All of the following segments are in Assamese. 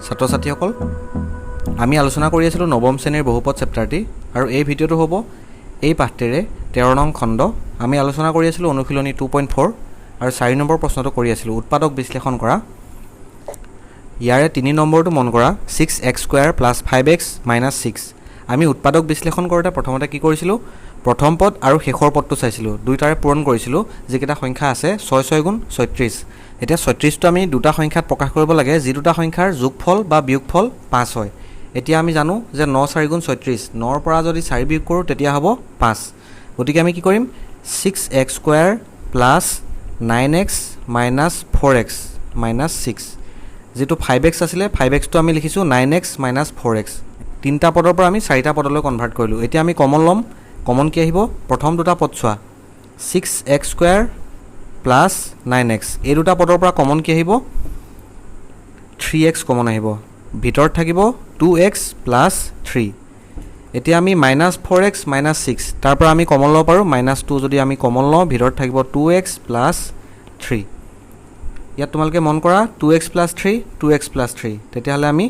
ছাত্ৰ ছাত্ৰীসকল আমি আলোচনা কৰি আছিলোঁ নৱম শ্ৰেণীৰ বহুপদ চেপ্টাৰটি আৰু এই ভিডিঅ'টো হ'ব এই পাঠটিৰে 13 নং খণ্ড আমি আলোচনা কৰি আছিলোঁ অনুশীলনী 2.4 আৰু 4 নম্বৰ প্ৰশ্নটো কৰি আছিলোঁ উৎপাদক বিশ্লেষণ কৰা ইয়াৰে 3 নম্বৰটো মন কৰা 6x² + 5x - 6 আমি উৎপাদক বিশ্লেষণ কৰোঁতে প্ৰথমতে কি কৰিছিলোঁ প্ৰথম পদ আৰু শেষৰ পদটো চাইছিলোঁ দুইটাৰে পূৰণ কৰিছিলোঁ যিকেইটা সংখ্যা আছে 6 6 গুণ 36 এতিয়া 36টো আমি দুটা সংখ্যাত প্ৰকাশ কৰিব লাগে যি দুটা সংখ্যাৰ যোগফল বা বিয়োগফল 5 হয় এতিয়া আমি জানো যে 9 4 গুণ 36 9ৰ পৰা যদি 4 বিয়োগ কৰোঁ তেতিয়া হ'ব 5 গতিকে আমি কি কৰিম 6x² + 9x - 4x - 6 যেটো 5x আছিলে 5xটো আমি লিখিছোঁ 9x - 4x তিনটা পদৰ পৰা আমি চাৰিটা পদলৈ কনভাৰ্ট কৰিলোঁ এতিয়া আমি কমন ল'ম কমন কি আহিব প্ৰথম দুটা পদ চোৱা 6x² + 9x এই দুটা পদৰ পৰা কমন কি আহিব 3x কমন আহিব ভিতৰত থাকিব 2x + 3 এতিয়া আমি -4x - 6 তাৰ পৰা আমি কমন ল'ব পাৰোঁ -2 যদি আমি কমন লওঁ ভিতৰত থাকিব 2x + 3 ইয়াত তোমালোকে মন কৰা 2x + 3 2x + 3 তেতিয়াহ'লে আমি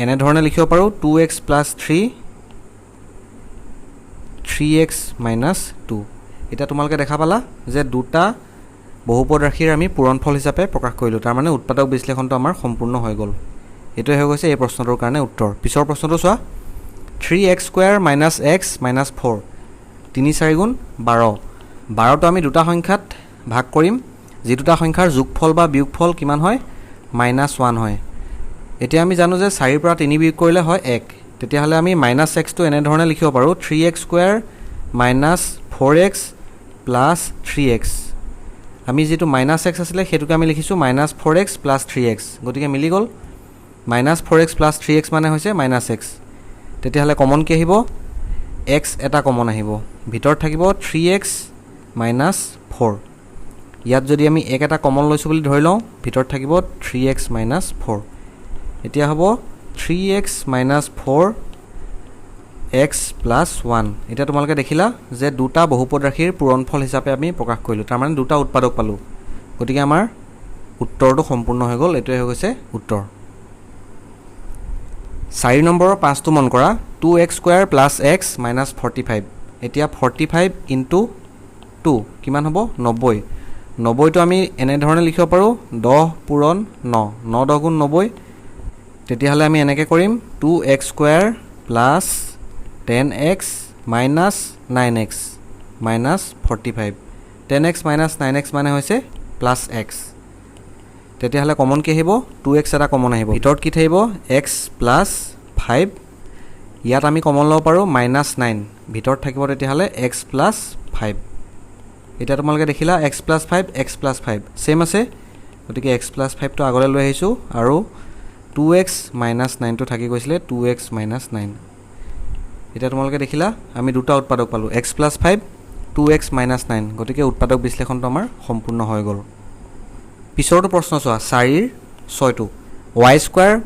এনে ধৰণে লিখিব পাৰোঁ 2x + 3 3x - 2 এতিয়া তোমালোকে দেখা পালা যে দুটা বহুপদ ৰাশিৰ আমি পূৰণফল হিচাপে প্ৰকাশ কৰিলোঁ তাৰ মানে উৎপাদক বিশ্লেষণটো আমাৰ সম্পূৰ্ণ হৈ গ'ল এইটোৱে হৈ গৈছে এই প্ৰশ্নটোৰ কাৰণে উত্তৰ পিছৰ প্ৰশ্নটো চোৱা 3x² - x - 4 3 4 গুণ 12 12টো আমি দুটা সংখ্যাত ভাগ কৰিম যি দুটা সংখ্যাৰ যোগফল বা বিয়োগফল কিমান হয় -1 হয় এতিয়া আমি জানো যে 4ৰ পৰা 3 বিয়োগ কৰিলে হয় 1 তেতিয়াহ'লে আমি -xটো এনেধৰণে লিখিব পাৰোঁ 3x² - 4x + 3x আমি যেটো -x আছিলে সেটোকে আমি লিখিছোঁ -4x + 3x গতিকে মিলি গ'ল -4x + 3x মানে হৈছে -x তেতিয়াহ'লে কমন কি আহিব x এটা কমন আহিব ভিতৰত থাকিব 3x - 4 ইয়াত যদি আমি 1 এটা কমন লৈছোঁ বুলি ধৰি লওঁ ভিতৰত থাকিব 3x - 4 এতিয়া হ'ব 3x - 4 x + 1 এতিয়া তোমালোকে দেখিলা যে দুটা বহুপদ ৰাশিৰ পূৰণফল হিচাপে আমি প্ৰকাশ কৰিলোঁ তাৰ মানে দুটা উৎপাদক পালোঁ গতিকে আমাৰ উত্তৰটো সম্পূৰ্ণ হৈ গ'ল এইটোৱে হৈ গৈছে উত্তৰ 4 নম্বৰৰ 5টো মন কৰা 2x² + x - 45 এতিয়া 45 × 2 কিমান হ'ব 90 90টো আমি এনেধৰণে লিখিব পাৰোঁ 10 পূৰণ 9 9 10 গুণ 90 তেতিয়াহ'লে আমি এনেকৈ কৰিম 2x² + 10x - 9x - 45 10x - 9x মানে হৈছে +x তেতিয়াহ'লে কমন কি আহিব 2x এটা কমন আহিব ভিতৰত কি থাকিব x + 5 ইয়াত আমি কমন ল'ব পাৰোঁ -9 ভিতৰত থাকিব তেতিয়াহ'লে x + 5 এতিয়া তোমালোকে দেখিলা x + 5 x + 5 ছেম আছে গতিকে x + 5টো আগলৈ লৈ আহিছোঁ আৰু 2x - 9টো থাকি গৈছিলে 2x - 9 এতিয়া তোমালোকে দেখিলা আমি দুটা উৎপাদক পালোঁ x + 5 2x - 9 গতিকে উৎপাদক বিশ্লেষণটো আমাৰ সম্পূৰ্ণ হৈ গ'ল পিছৰটো প্ৰশ্ন চোৱা 4ৰ 6টো y²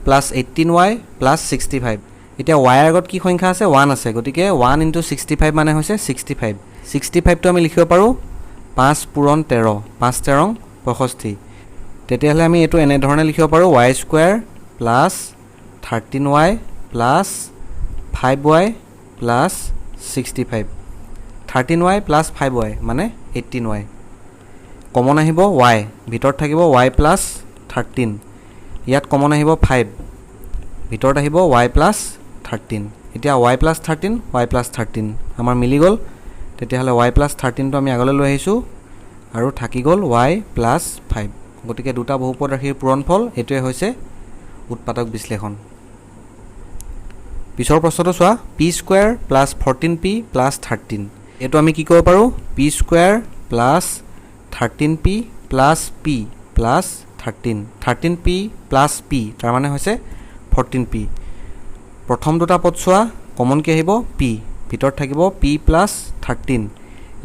+ 18y + 65 এতিয়া y ৰ আগত কি সংখ্যা আছে 1 আছে গতিকে 1 × 65 মানে হৈছে 65 65টো আমি লিখিব পাৰোঁ 5 পূৰণ 13 5 13 65 তেতিয়াহ'লে আমি এইটো এনেধৰণে লিখিব পাৰোঁ y² + 13y + 5y + 65 13y + 5y মানে 18y কমন আহিব y ভিতৰত থাকিব y + 13 ইয়াত কমন আহিব 5 ভিতৰত আহিব y + 13 এতিয়া y + 13 y + 13 আমাৰ মিলি গ'ল তেতিয়াহ'লে y + 13টো আমি আগলৈ লৈ আহিছোঁ আৰু থাকি গ'ল y + 5 গতিকে দুটা বহুপদ ৰাশিৰ পূৰণফল এইটোৱে হৈছে উৎপাদক বিশ্লেষণ পিছৰ প্ৰশ্নটো চোৱা p² + 14p + 13 এইটো আমি কি কৰিব পাৰোঁ p² + 13p + p + 13 13p + p তাৰ মানে হৈছে 14p প্ৰথম দুটা পদ চোৱা কমন কি আহিব p ভিতৰত থাকিব p + 13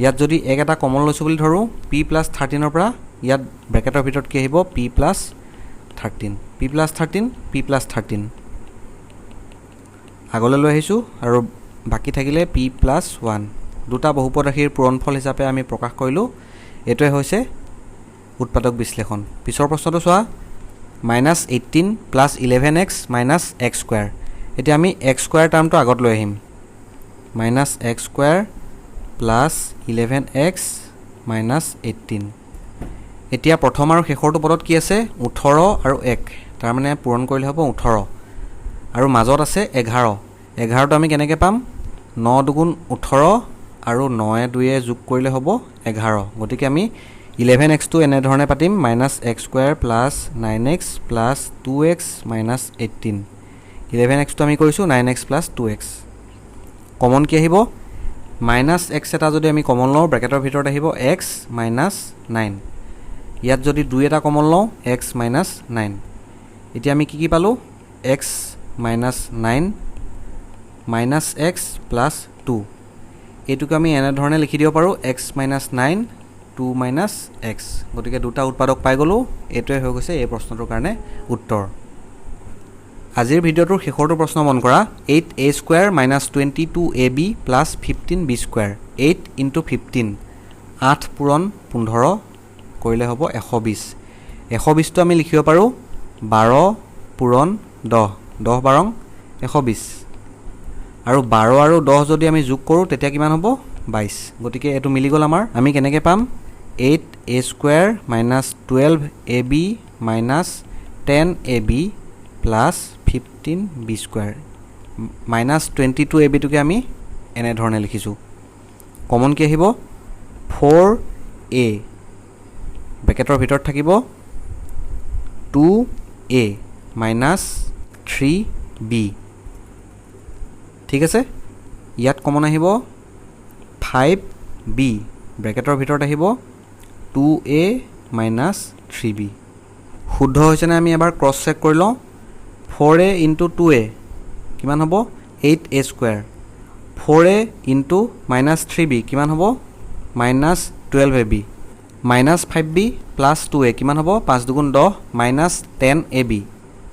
ইয়াত যদি 1 এটা কমন লৈছোঁ বুলি ধৰোঁ p + 13ৰ পৰা ইয়াত ব্ৰেকেটৰ ভিতৰত কি আহিব p + 13 p + 13 p + 13 আগলৈ লৈ আহিছোঁ আৰু বাকী থাকিলে p + 1 দুটা বহুপদ ৰাশিৰ পূৰণফল হিচাপে আমি প্ৰকাশ কৰিলোঁ এইটোৱে হৈছে উৎপাদক বিশ্লেষণ পিছৰ প্ৰশ্নটো চোৱা minus 18 plus 11x minus x square এতিয়া আমি এক্স স্কুৱেৰ টাৰ্মটো আগত লৈ আহিম minus x square plus 11x minus 18 এতিয়া প্ৰথম আৰু শেষৰটো পদত কি আছে 18 আৰু 1 তাৰমানে পূৰণ কৰিলে হ'ব 18 আৰু মাজত আছে 11 11টো আমি কেনেকৈ পাম 9 দুগুণ 18 আৰু 9 2 যোগ কৰিলে হ'ব 11 গতিকে আমি 11xটো এনেধৰণে পাতিম minus x square plus 9x plus 2x minus 18 11xটো আমি কৰিছোঁ 9x প্লাছ 2x কমন কি আহিব মাইনাছ এক্স এটা যদি আমি কমন লওঁ ব্ৰেকেটৰ ভিতৰত আহিব x মাইনাছ 9 ইয়াত যদি 2 এটা কমন লওঁ x মাইনাছ 9 এতিয়া আমি কি পালোঁ x minus 9 minus x plus 2 এইটোকে আমি এনেধৰণে লিখি দিব পাৰোঁ x মাইনাছ 9 2 মাইনাছ এক্স গতিকে দুটা উৎপাদক পাই গ'লোঁ এইটোৱে হৈ গৈছে এই প্ৰশ্নটোৰ কাৰণে উত্তৰ আজিৰ ভিডিঅ'টোৰ শেষৰটো প্ৰশ্ন মন কৰা 8a square minus 22ab plus 15b square 8 into 15 8 পূৰণ 15 কৰিলে হ'ব 120 120টো আমি লিখিব পাৰোঁ 12 পূৰণ 10 10 12 120 আৰু 12 আৰু 10 যদি আমি যোগ কৰোঁ তেতিয়া কিমান হ'ব 22 গতিকে এইটো মিলি গ'ল আমাৰ আমি কেনেকৈ পাম 8a square minus 12ab minus 10ab plus 15b square minus 22abটোকে আমি এনেধৰণে লিখিছোঁ কমন কি আহিব 4a ব্ৰেকেটৰ ভিতৰত থাকিব 2a মাইনাছ 3b ঠিক আছে ইয়াত কমন আহিব 5b ব্ৰেকেটৰ ভিতৰত আহিব 2a মাইনাছ 3b শুদ্ধ হৈছেনে আমি এবাৰ ক্ৰছ চেক কৰি লওঁ 4a ইণ্টু 2a কিমান হ'ব 8a square 4a into minus 3b কিমান হ'ব minus 12ab minus 5b plus 2a কিমান হ'ব 5 দুগুণ 10 মাইনাছ 10ab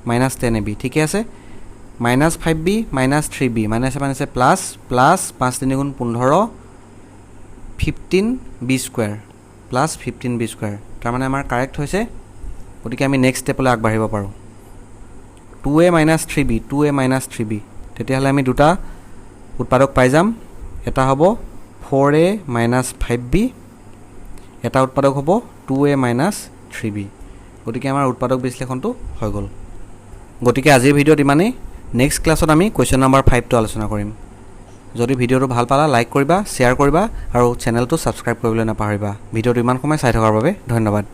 মাইনাছ 10ab ঠিকে আছে মাইনাছ 5b মাইনাছ 3b মাইনাছে মাইনাছে প্লাছ প্লাছ 5 3 গুণ 15 15b square plus 15b square তাৰমানে আমাৰ কাৰেক্ট হৈছে গতিকে আমি নেক্সট ষ্টেপলৈ আগবাঢ়িব পাৰোঁ 2a minus 3b 2a minus 3b তেতিয়াহ'লে আমি দুটা উৎপাদক পাই যাম এটা হ'ব 4a মাইনাছ 5b এটা উৎপাদক হ'ব 2a মাইনাছ 3b গতিকে আমাৰ উৎপাদক বিশ্লেষণটো হৈ গ'ল গতিকে আজিৰ ভিডিঅ'ত ইমানেই নেক্সট ক্লাছত আমি কুৱেশ্যন নম্বৰ 5টো আলোচনা কৰিম যদি ভিডিঅ'টো ভাল পালা লাইক কৰিবা শ্বেয়াৰ কৰিবা আৰু চেনেলটো ছাবস্ক্ৰাইব কৰিবলৈ নাপাহৰিবা ভিডিঅ'টো ইমান সময় চাই থকাৰ বাবে ধন্যবাদ